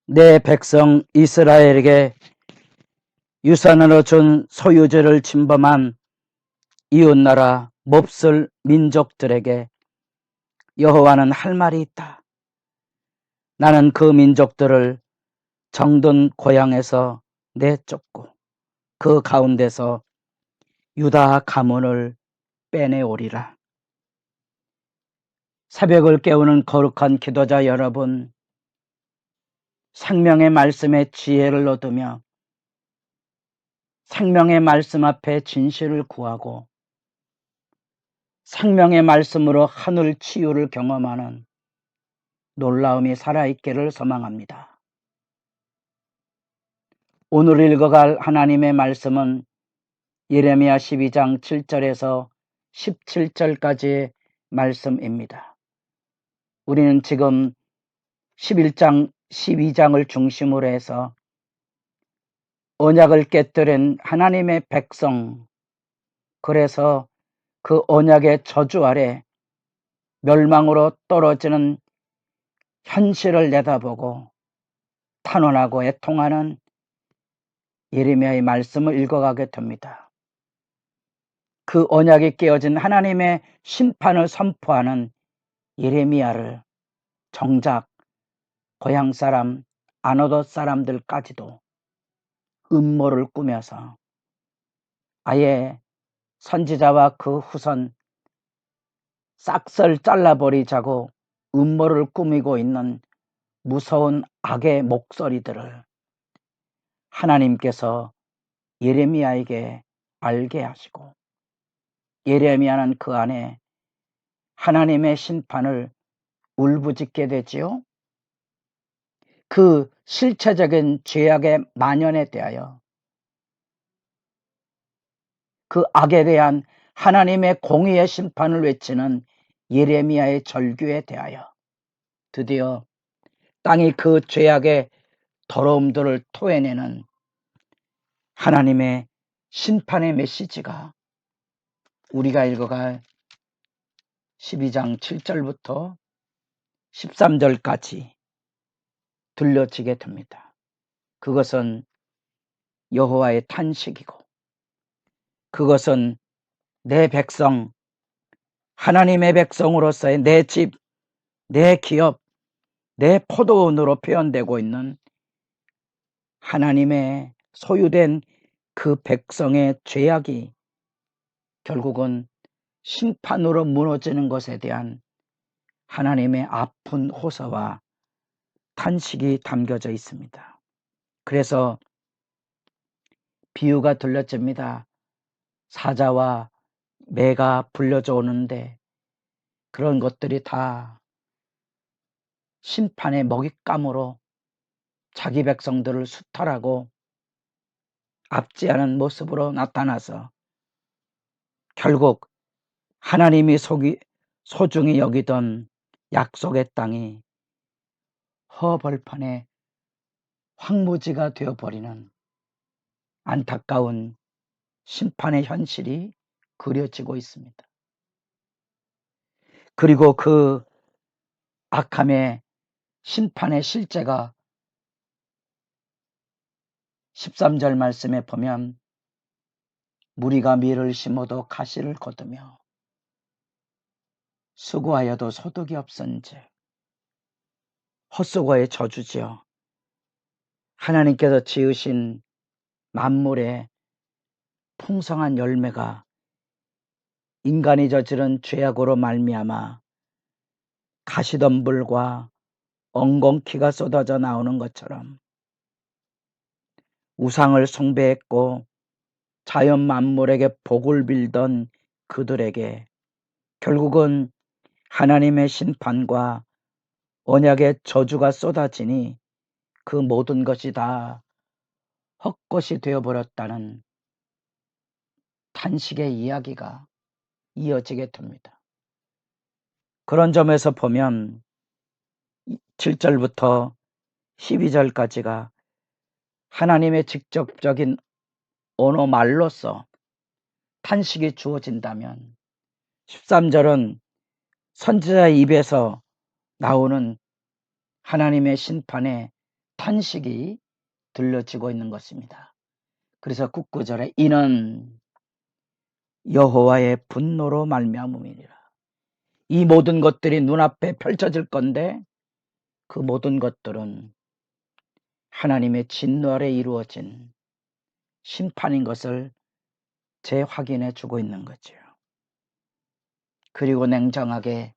내 백성 이스라엘에게 유산으로 준 소유지를 침범한 이웃나라 몹쓸 민족들에게 여호와는 할 말이 있다. 나는 그 민족들을 정든 고향에서 내쫓고 그 가운데서 유다 가문을 빼내오리라. 새벽을 깨우는 거룩한 기도자 여러분, 생명의 말씀에 지혜를 얻으며 생명의 말씀 앞에 진실을 구하고 생명의 말씀으로 하늘 치유를 경험하는 놀라움이 살아있기를 소망합니다. 오늘 읽어갈 하나님의 말씀은 예레미야 12장 7절에서 17절까지의 말씀입니다. 우리는 지금 11장, 12장을 중심으로 해서 언약을 깨뜨린 하나님의 백성, 그래서 그 언약의 저주 아래 멸망으로 떨어지는 현실을 내다보고 탄원하고 애통하는 예레미야의 말씀을 읽어가게 됩니다. 그 언약이 깨어진 하나님의 심판을 선포하는 예레미야를 정작 고향 사람, 아노도 사람들까지도 음모를 꾸며서 아예 선지자와 그 후손 싹을 잘라버리자고 음모를 꾸미고 있는 무서운 악의 목소리들을 하나님께서 예레미야에게 알게 하시고 예레미야는 그 안에 하나님의 심판을 울부짖게 되지요. 그 실체적인 죄악의 만연에 대하여 그 악에 대한 하나님의 공의의 심판을 외치는 예레미야의 절규에 대하여 드디어 땅이 그 죄악의 더러움들을 토해내는 하나님의 심판의 메시지가 우리가 읽어갈 12장 7절부터 13절까지 들려지게 됩니다. 그것은 여호와의 탄식이고 그것은 내 백성, 하나님의 백성으로서의 내 집, 내 기업, 내 포도원으로 표현되고 있는 하나님의 소유된 그 백성의 죄악이 결국은 심판으로 무너지는 것에 대한 하나님의 아픈 호소와 탄식이 담겨져 있습니다. 그래서 비유가 들려집니다. 사자와 매가 불려져 오는데 그런 것들이 다 심판의 먹잇감으로 자기 백성들을 수탈하고 압제하는 모습으로 나타나서 결국 하나님이 소중히 여기던 약속의 땅이 허벌판의 황무지가 되어버리는 안타까운 심판의 현실이 그려지고 있습니다. 그리고 그 악함의 심판의 실제가 13절 말씀에 보면 무리가 밀을 심어도 가시를 거두며 수고하여도 소득이 없은즉 헛수고의 저주지요. 하나님께서 지으신 만물의 풍성한 열매가 인간이 저지른 죄악으로 말미암아 가시덤불과 엉겅퀴가 쏟아져 나오는 것처럼 우상을 숭배했고 자연 만물에게 복을 빌던 그들에게 결국은 하나님의 심판과 언약의 저주가 쏟아지니 그 모든 것이 다 헛것이 되어버렸다는 탄식의 이야기가 이어지게 됩니다. 그런 점에서 보면 7절부터 12절까지가 하나님의 직접적인 언어 말로서 탄식이 주어진다면 13절은 선지자의 입에서 나오는 하나님의 심판의 탄식이 들려지고 있는 것입니다. 그래서 9절에 이는 여호와의 분노로 말미암음이니라. 이 모든 것들이 눈앞에 펼쳐질 건데 그 모든 것들은 하나님의 진노 아래 이루어진 심판인 것을 재확인해 주고 있는 거죠. 그리고 냉정하게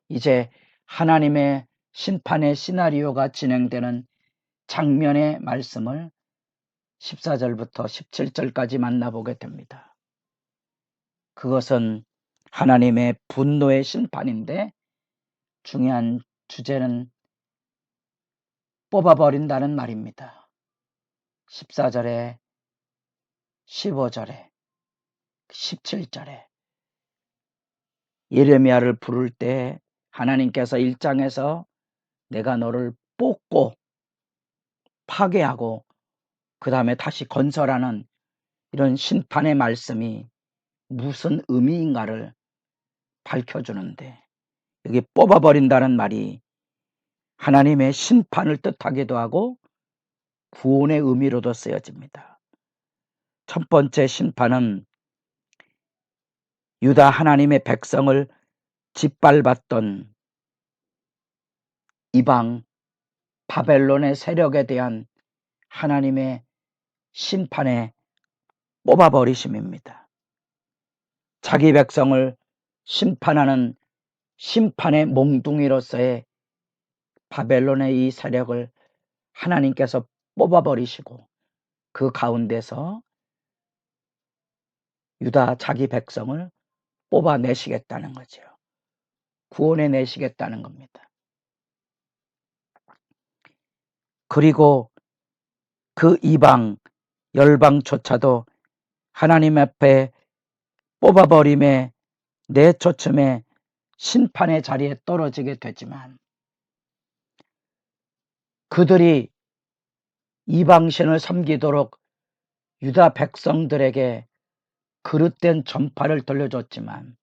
이제 하나님의 심판의 시나리오가 진행되는 장면의 말씀을 14절부터 17절까지 만나보게 됩니다. 그것은 하나님의 분노의 심판인데 중요한 주제는 뽑아버린다는 말입니다. 14절에 15절에 17절에 예레미야를 부를 때 하나님께서 1장에서 내가 너를 뽑고 파괴하고 그 다음에 다시 건설하는 이런 심판의 말씀이 무슨 의미인가를 밝혀주는데 여기 뽑아버린다는 말이 하나님의 심판을 뜻하기도 하고 구원의 의미로도 쓰여집니다. 첫 번째 심판은 유다 하나님의 백성을 짓밟았던 이방 바벨론의 세력에 대한 하나님의 심판에 뽑아버리심입니다. 자기 백성을 심판하는 심판의 몽둥이로서의 바벨론의 이 세력을 하나님께서 뽑아버리시고 그 가운데서 유다 자기 백성을 뽑아내시겠다는 거죠. 구원해 내시겠다는 겁니다. 그리고 그 이방 열방조차도 하나님 앞에 뽑아버림에 내쫓음에 심판의 자리에 떨어지게 되지만 그들이 이방신을 섬기도록 유다 백성들에게 그릇된 전파를 돌려줬지만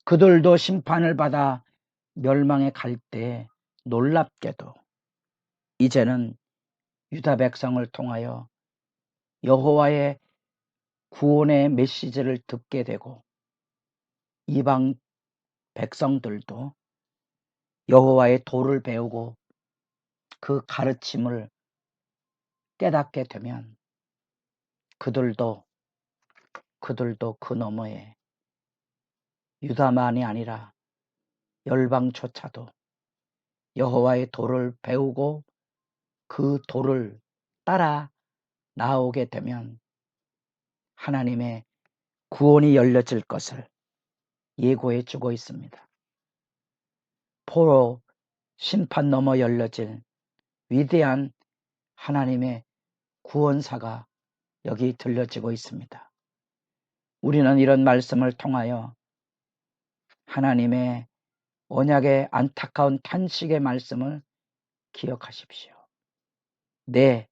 그들도 심판을 받아 멸망에 갈 때 놀랍게도 이제는 유다 백성을 통하여 여호와의 구원의 메시지를 듣게 되고 이방 백성들도 여호와의 도를 배우고 그 가르침을 깨닫게 되면 그들도 그 너머에 유다만이 아니라 열방조차도 여호와의 도를 배우고 그 도를 따라 나오게 되면 하나님의 구원이 열려질 것을 예고해 주고 있습니다. 포로 심판 넘어 열려질 위대한 하나님의 구원사가 여기 들려지고 있습니다. 우리는 이런 말씀을 통하여 하나님의 언약의 안타까운 탄식의 말씀을 기억하십시오. 내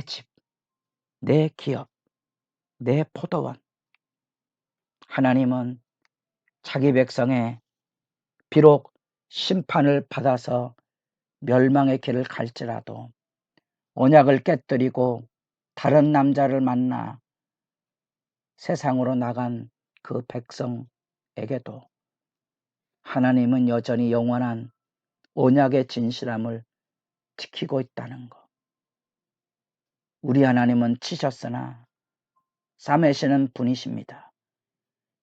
집, 내 기업, 내 포도원. 하나님은 자기 백성의 비록 심판을 받아서 멸망의 길을 갈지라도 언약을 깨뜨리고 다른 남자를 만나 세상으로 나간 그 백성에게도 하나님은 여전히 영원한 언약의 진실함을 지키고 있다는 것. 우리 하나님은 치셨으나 싸매시는 분이십니다.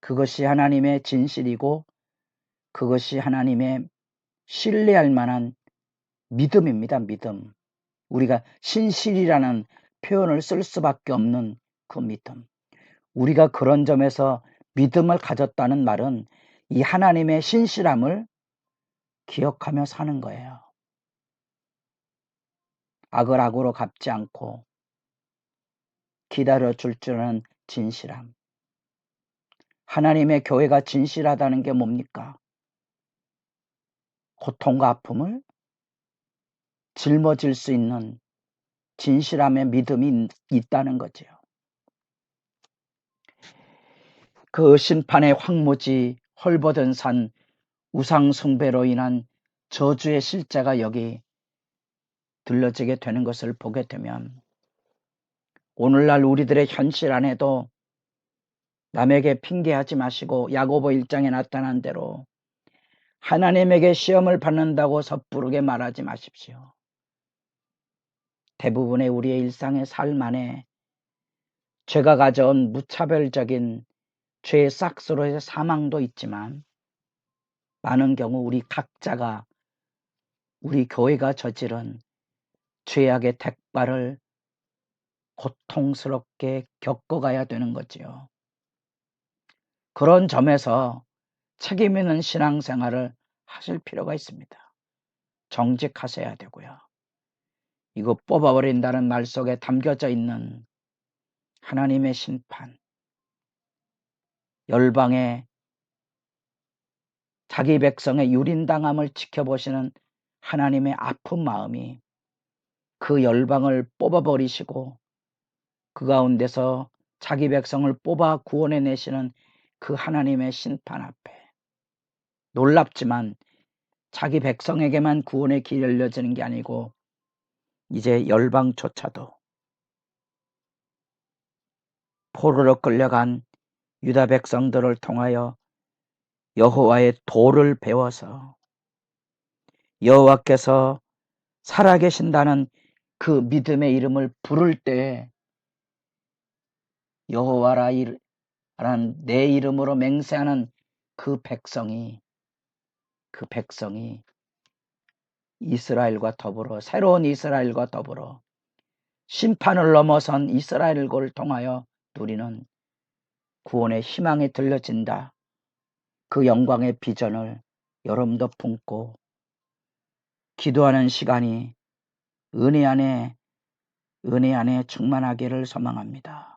그것이 하나님의 진실이고 그것이 하나님의 신뢰할 만한 믿음입니다. 믿음. 우리가 신실이라는 표현을 쓸 수밖에 없는 그 믿음. 우리가 그런 점에서 믿음을 가졌다는 말은 이 하나님의 신실함을 기억하며 사는 거예요. 악을 악으로 갚지 않고 기다려줄 줄은 진실함. 하나님의 교회가 진실하다는 게 뭡니까? 고통과 아픔을 짊어질 수 있는 진실함의 믿음이 있다는 거죠. 그 심판의 황무지 헐벗은 산 우상 숭배로 인한 저주의 실제가 여기 들러지게 되는 것을 보게 되면 오늘날 우리들의 현실 안에도 남에게 핑계하지 마시고 야고보 1장에 나타난 대로 하나님에게 시험을 받는다고 섣부르게 말하지 마십시오. 대부분의 우리의 일상의 삶 안에 죄가 가져온 무차별적인 죄의 싹스로의 사망도 있지만 많은 경우 우리 각자가 우리 교회가 저지른 죄악의 대가를 고통스럽게 겪어가야 되는 거지요. 그런 점에서 책임 있는 신앙생활을 하실 필요가 있습니다. 정직하셔야 되고요. 이거 뽑아버린다는 말 속에 담겨져 있는 하나님의 심판, 열방의 자기 백성의 유린당함을 지켜보시는 하나님의 아픈 마음이 그 열방을 뽑아버리시고 그 가운데서 자기 백성을 뽑아 구원해내시는 그 하나님의 심판 앞에 놀랍지만 자기 백성에게만 구원의 길이 열려지는 게 아니고 이제 열방조차도 포로로 끌려간 유다 백성들을 통하여 여호와의 도를 배워서 여호와께서 살아계신다는 그 믿음의 이름을 부를 때 여호와라는 내 이름으로 맹세하는 그 백성이 이스라엘과 더불어 새로운 이스라엘과 더불어 심판을 넘어선 이스라엘을 통하여 누리는 구원의 희망이 들려진다. 그 영광의 비전을 여러분도 품고 기도하는 시간이 은혜 안에 충만하기를 소망합니다.